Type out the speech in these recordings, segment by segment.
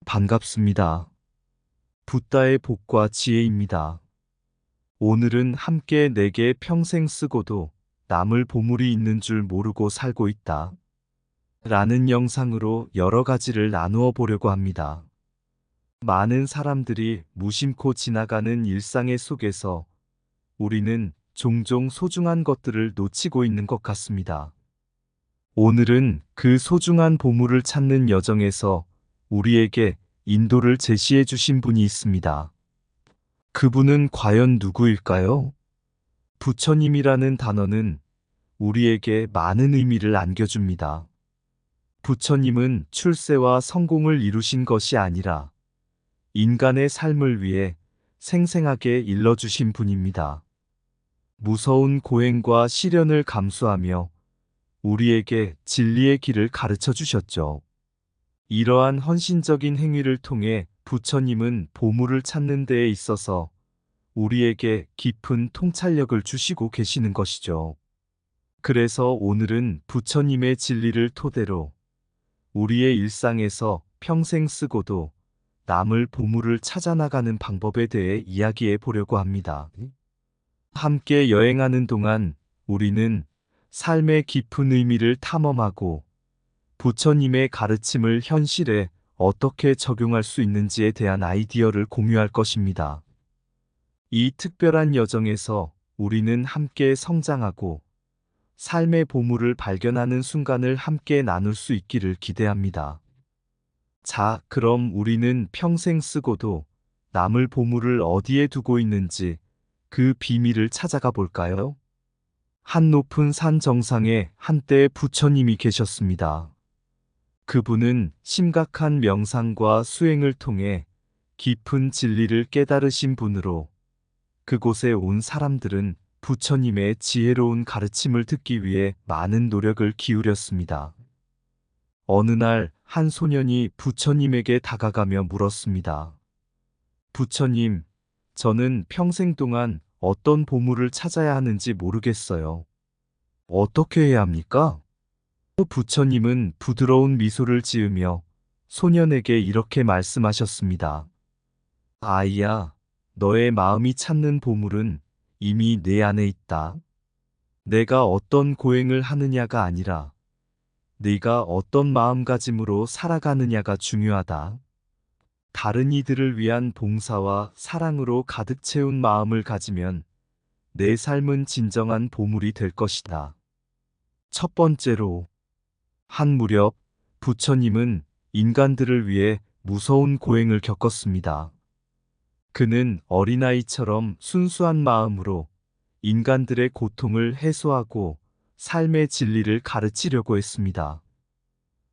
반갑습니다. 붓다의 복과 지혜입니다. 오늘은 함께 내게 평생 쓰고도 남을 보물이 있는 줄 모르고 살고 있다. 라는 영상으로 여러 가지를 나누어 보려고 합니다. 많은 사람들이 무심코 지나가는 일상의 속에서 우리는 종종 소중한 것들을 놓치고 있는 것 같습니다. 오늘은 그 소중한 보물을 찾는 여정에서 우리에게 인도를 제시해 주신 분이 있습니다. 그분은 과연 누구일까요? 부처님이라는 단어는 우리에게 많은 의미를 안겨줍니다. 부처님은 출세와 성공을 이루신 것이 아니라 인간의 삶을 위해 생생하게 일러주신 분입니다. 무서운 고행과 시련을 감수하며 우리에게 진리의 길을 가르쳐 주셨죠. 이러한 헌신적인 행위를 통해 부처님은 보물을 찾는 데에 있어서 우리에게 깊은 통찰력을 주시고 계시는 것이죠. 그래서 오늘은 부처님의 진리를 토대로 우리의 일상에서 평생 쓰고도 남을 보물을 찾아 나가는 방법에 대해 이야기해 보려고 합니다. 함께 여행하는 동안 우리는 삶의 깊은 의미를 탐험하고 부처님의 가르침을 현실에 어떻게 적용할 수 있는지에 대한 아이디어를 공유할 것입니다. 이 특별한 여정에서 우리는 함께 성장하고 삶의 보물을 발견하는 순간을 함께 나눌 수 있기를 기대합니다. 자, 그럼 우리는 평생 쓰고도 남을 보물을 어디에 두고 있는지 그 비밀을 찾아가 볼까요? 한 높은 산 정상에 한때 부처님이 계셨습니다. 그분은 심각한 명상과 수행을 통해 깊은 진리를 깨달으신 분으로 그곳에 온 사람들은 부처님의 지혜로운 가르침을 듣기 위해 많은 노력을 기울였습니다. 어느 날 한 소년이 부처님에게 다가가며 물었습니다. 부처님, 저는 평생 동안 어떤 보물을 찾아야 하는지 모르겠어요. 어떻게 해야 합니까? 부처님은 부드러운 미소를 지으며 소년에게 이렇게 말씀하셨습니다. 아이야, 너의 마음이 찾는 보물은 이미 내 안에 있다. 내가 어떤 고행을 하느냐가 아니라 네가 어떤 마음가짐으로 살아가느냐가 중요하다. 다른 이들을 위한 봉사와 사랑으로 가득 채운 마음을 가지면 내 삶은 진정한 보물이 될 것이다. 첫 번째로, 한 무렵 부처님은 인간들을 위해 무서운 고행을 겪었습니다. 그는 어린아이처럼 순수한 마음으로 인간들의 고통을 해소하고 삶의 진리를 가르치려고 했습니다.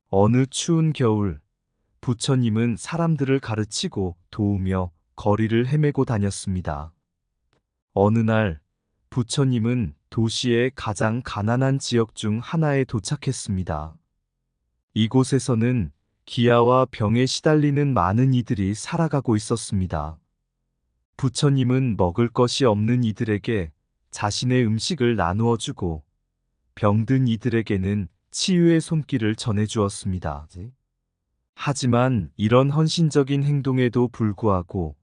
어느 추운 겨울, 부처님은 사람들을 가르치고 도우며 거리를 헤매고 다녔습니다. 어느 날, 부처님은 도시의 가장 가난한 지역 중 하나에 도착했습니다. 이곳에서는 기아와 병에 시달리는 많은 이들이 살아가고 있었습니다. 부처님은 먹을 것이 없는 이들에게 자신의 음식을 나누어 주고 병든 이들에게는 치유의 손길을 전해 주었습니다. 하지만 이런 헌신적인 행동에도 불구하고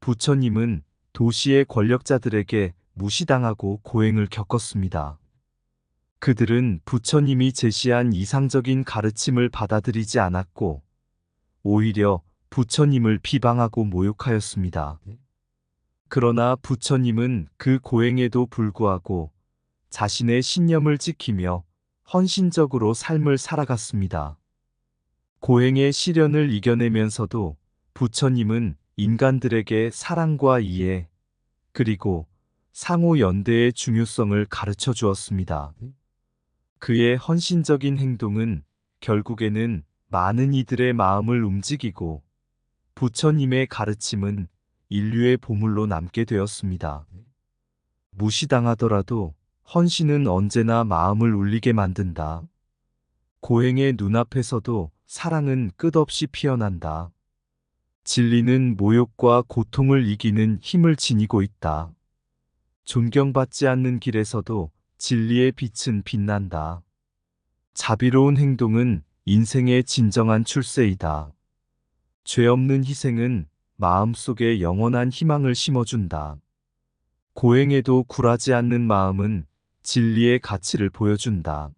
부처님은 도시의 권력자들에게 무시당하고 고행을 겪었습니다. 그들은 부처님이 제시한 이상적인 가르침을 받아들이지 않았고 오히려 부처님을 비방하고 모욕하였습니다. 그러나 부처님은 그 고행에도 불구하고 자신의 신념을 지키며 헌신적으로 삶을 살아갔습니다. 고행의 시련을 이겨내면서도 부처님은 인간들에게 사랑과 이해, 그리고 상호 연대의 중요성을 가르쳐 주었습니다. 그의 헌신적인 행동은 결국에는 많은 이들의 마음을 움직이고 부처님의 가르침은 인류의 보물로 남게 되었습니다. 무시당하더라도 헌신은 언제나 마음을 울리게 만든다. 고행의 눈앞에서도 사랑은 끝없이 피어난다. 진리는 모욕과 고통을 이기는 힘을 지니고 있다. 존경받지 않는 길에서도 진리의 빛은 빛난다. 자비로운 행동은 인생의 진정한 출세이다. 죄 없는 희생은 마음속에 영원한 희망을 심어준다. 고행에도 굴하지 않는 마음은 진리의 가치를 보여준다.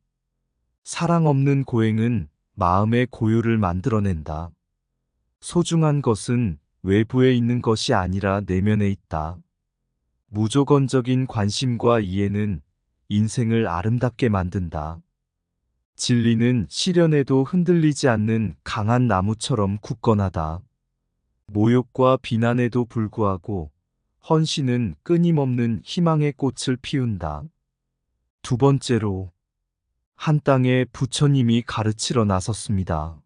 사랑 없는 고행은 마음의 고요를 만들어낸다. 소중한 것은 외부에 있는 것이 아니라 내면에 있다. 무조건적인 관심과 이해는 인생을 아름답게 만든다. 진리는 시련에도 흔들리지 않는 강한 나무처럼 굳건하다. 모욕과 비난에도 불구하고 헌신은 끊임없는 희망의 꽃을 피운다. 두 번째로, 한 땅에 부처님이 가르치러 나섰습니다.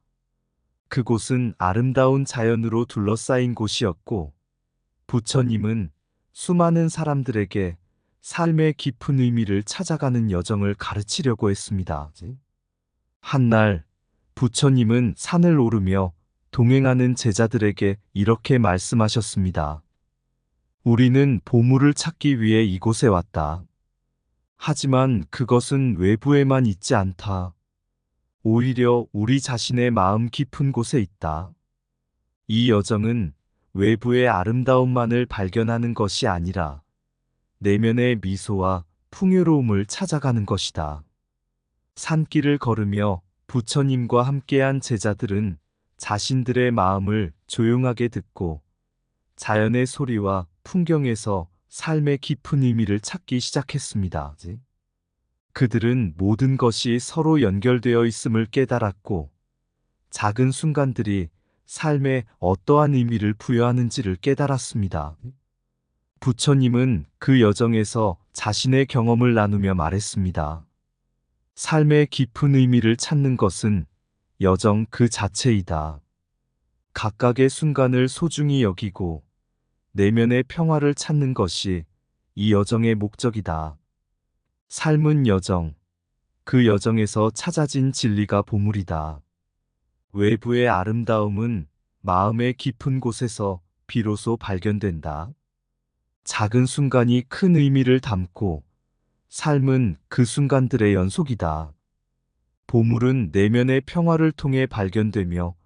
그곳은 아름다운 자연으로 둘러싸인 곳이었고, 부처님은 수많은 사람들에게 삶의 깊은 의미를 찾아가는 여정을 가르치려고 했습니다. 한날, 부처님은 산을 오르며 동행하는 제자들에게 이렇게 말씀하셨습니다. 우리는 보물을 찾기 위해 이곳에 왔다. 하지만 그것은 외부에만 있지 않다. 오히려 우리 자신의 마음 깊은 곳에 있다. 이 여정은 외부의 아름다움만을 발견하는 것이 아니라 내면의 미소와 풍요로움을 찾아가는 것이다. 산길을 걸으며 부처님과 함께한 제자들은 자신들의 마음을 조용하게 듣고 자연의 소리와 풍경에서 삶의 깊은 의미를 찾기 시작했습니다. 그들은 모든 것이 서로 연결되어 있음을 깨달았고, 작은 순간들이 삶에 어떠한 의미를 부여하는지를 깨달았습니다. 부처님은 그 여정에서 자신의 경험을 나누며 말했습니다. 삶의 깊은 의미를 찾는 것은 여정 그 자체이다. 각각의 순간을 소중히 여기고 내면의 평화를 찾는 것이 이 여정의 목적이다. 삶은 여정, 그 여정에서 찾아진 진리가 보물이다. 외부의 아름다움은 마음의 깊은 곳에서 비로소 발견된다. 작은 순간이 큰 의미를 담고 삶은 그 순간들의 연속이다. 보물은 내면의 평화를 통해 발견되며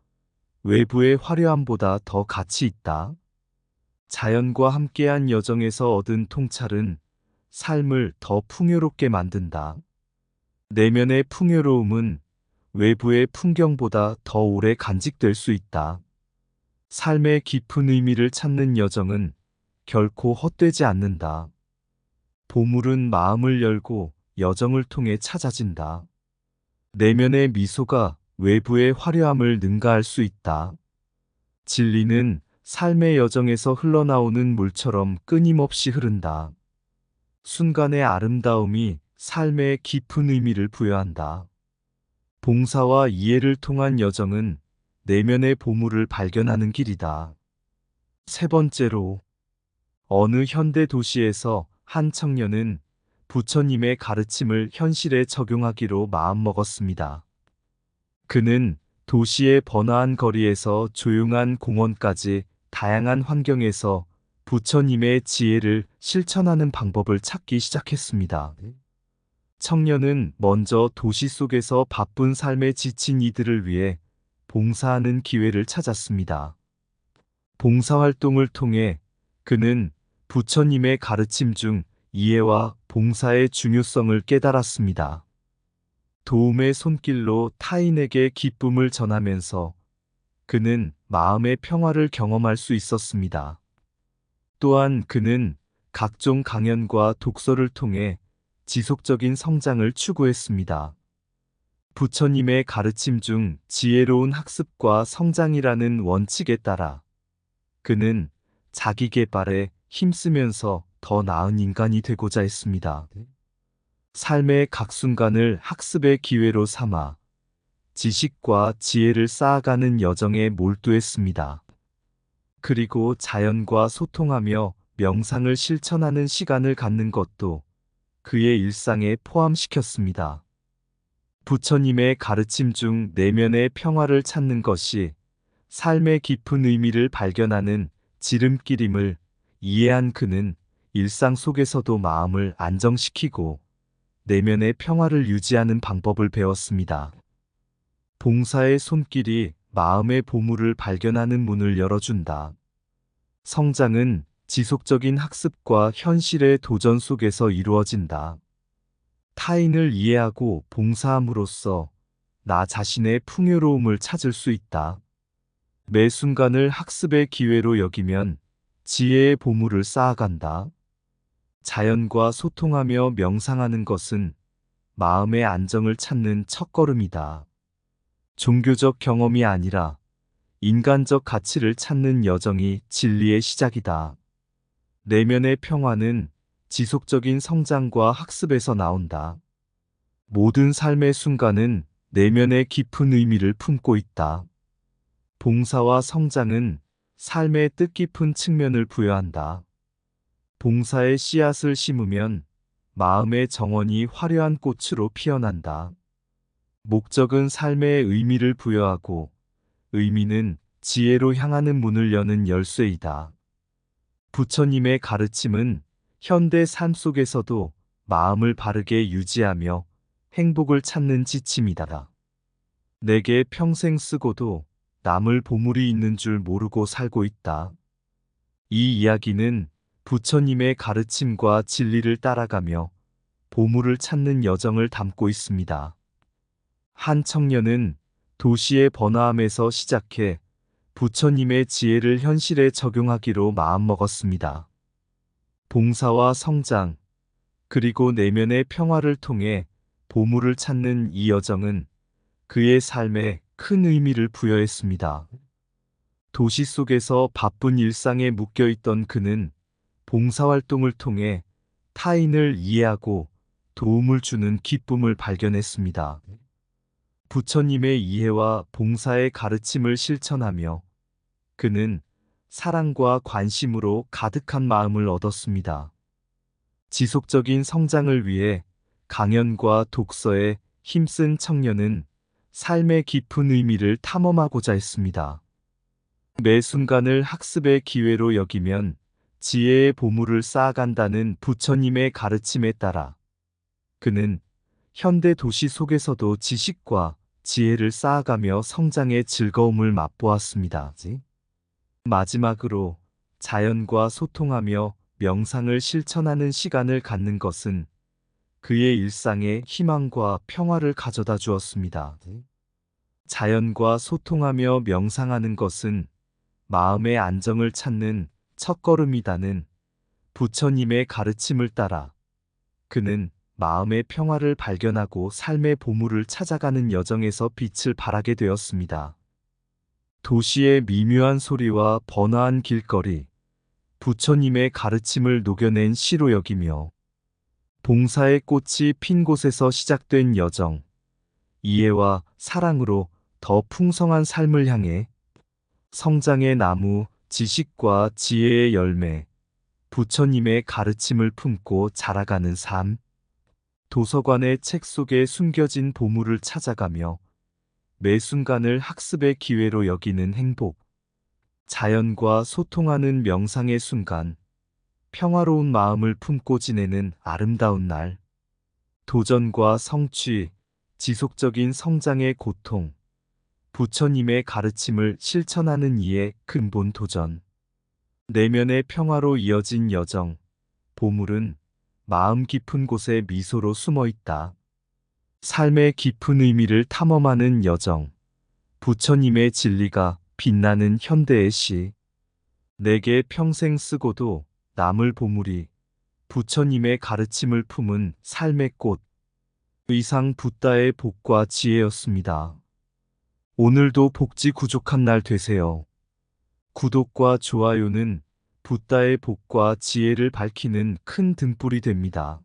외부의 화려함보다 더 가치 있다. 자연과 함께한 여정에서 얻은 통찰은 삶을 더 풍요롭게 만든다. 내면의 풍요로움은 외부의 풍경보다 더 오래 간직될 수 있다. 삶의 깊은 의미를 찾는 여정은 결코 헛되지 않는다. 보물은 마음을 열고 여정을 통해 찾아진다. 내면의 미소가 외부의 화려함을 능가할 수 있다. 진리는 삶의 여정에서 흘러나오는 물처럼 끊임없이 흐른다. 순간의 아름다움이 삶에 깊은 의미를 부여한다. 봉사와 이해를 통한 여정은 내면의 보물을 발견하는 길이다. 세 번째로, 어느 현대 도시에서 한 청년은 부처님의 가르침을 현실에 적용하기로 마음먹었습니다. 그는 도시의 번화한 거리에서 조용한 공원까지 다양한 환경에서 부처님의 지혜를 실천하는 방법을 찾기 시작했습니다. 청년은 먼저 도시 속에서 바쁜 삶에 지친 이들을 위해 봉사하는 기회를 찾았습니다. 봉사활동을 통해 그는 부처님의 가르침 중 이해와 봉사의 중요성을 깨달았습니다. 도움의 손길로 타인에게 기쁨을 전하면서 그는 마음의 평화를 경험할 수 있었습니다. 또한 그는 각종 강연과 독서를 통해 지속적인 성장을 추구했습니다. 부처님의 가르침 중 지혜로운 학습과 성장이라는 원칙에 따라 그는 자기 개발에 힘쓰면서 더 나은 인간이 되고자 했습니다. 삶의 각 순간을 학습의 기회로 삼아 지식과 지혜를 쌓아가는 여정에 몰두했습니다. 그리고 자연과 소통하며 명상을 실천하는 시간을 갖는 것도 그의 일상에 포함시켰습니다. 부처님의 가르침 중 내면의 평화를 찾는 것이 삶의 깊은 의미를 발견하는 지름길임을 이해한 그는 일상 속에서도 마음을 안정시키고 내면의 평화를 유지하는 방법을 배웠습니다. 봉사의 손길이 마음의 보물을 발견하는 문을 열어준다. 성장은 지속적인 학습과 현실의 도전 속에서 이루어진다. 타인을 이해하고 봉사함으로써 나 자신의 풍요로움을 찾을 수 있다. 매 순간을 학습의 기회로 여기면 지혜의 보물을 쌓아간다. 자연과 소통하며 명상하는 것은 마음의 안정을 찾는 첫걸음이다. 종교적 경험이 아니라 인간적 가치를 찾는 여정이 진리의 시작이다. 내면의 평화는 지속적인 성장과 학습에서 나온다. 모든 삶의 순간은 내면의 깊은 의미를 품고 있다. 봉사와 성장은 삶의 뜻깊은 측면을 부여한다. 봉사의 씨앗을 심으면 마음의 정원이 화려한 꽃으로 피어난다. 목적은 삶의 의미를 부여하고 의미는 지혜로 향하는 문을 여는 열쇠이다. 부처님의 가르침은 현대 삶 속에서도 마음을 바르게 유지하며 행복을 찾는 지침이다. 내게 평생 쓰고도 남을 보물이 있는 줄 모르고 살고 있다. 이 이야기는 부처님의 가르침과 진리를 따라가며 보물을 찾는 여정을 담고 있습니다. 한 청년은 도시의 번화함에서 시작해 부처님의 지혜를 현실에 적용하기로 마음먹었습니다. 봉사와 성장, 그리고 내면의 평화를 통해 보물을 찾는 이 여정은 그의 삶에 큰 의미를 부여했습니다. 도시 속에서 바쁜 일상에 묶여있던 그는 봉사활동을 통해 타인을 이해하고 도움을 주는 기쁨을 발견했습니다. 부처님의 이해와 봉사의 가르침을 실천하며 그는 사랑과 관심으로 가득한 마음을 얻었습니다. 지속적인 성장을 위해 강연과 독서에 힘쓴 청년은 삶의 깊은 의미를 탐험하고자 했습니다. 매 순간을 학습의 기회로 여기면 지혜의 보물을 쌓아간다는 부처님의 가르침에 따라 그는 현대 도시 속에서도 지식과 지혜를 쌓아가며 성장의 즐거움을 맛보았습니다. 마지막으로 자연과 소통하며 명상을 실천하는 시간을 갖는 것은 그의 일상에 희망과 평화를 가져다 주었습니다. 자연과 소통하며 명상하는 것은 마음의 안정을 찾는 첫걸음이다는 부처님의 가르침을 따라 그는 마음의 평화를 발견하고 삶의 보물을 찾아가는 여정에서 빛을 발하게 되었습니다. 도시의 미묘한 소리와 번화한 길거리, 부처님의 가르침을 녹여낸 시로 여기며 봉사의 꽃이 핀 곳에서 시작된 여정, 이해와 사랑으로 더 풍성한 삶을 향해 성장의 나무, 지식과 지혜의 열매, 부처님의 가르침을 품고 자라가는 삶, 도서관의 책 속에 숨겨진 보물을 찾아가며 매 순간을 학습의 기회로 여기는 행복, 자연과 소통하는 명상의 순간, 평화로운 마음을 품고 지내는 아름다운 날, 도전과 성취, 지속적인 성장의 고통, 부처님의 가르침을 실천하는 이의 근본 도전, 내면의 평화로 이어진 여정, 보물은 마음 깊은 곳에 미소로 숨어 있다. 삶의 깊은 의미를 탐험하는 여정, 부처님의 진리가 빛나는 현대의 시, 내게 평생 쓰고도 남을 보물이 부처님의 가르침을 품은 삶의 꽃, 의상 붓다의 복과 지혜였습니다. 오늘도 복지 구족한 날 되세요. 구독과 좋아요는 붓다의 복과 지혜를 밝히는 큰 등불이 됩니다.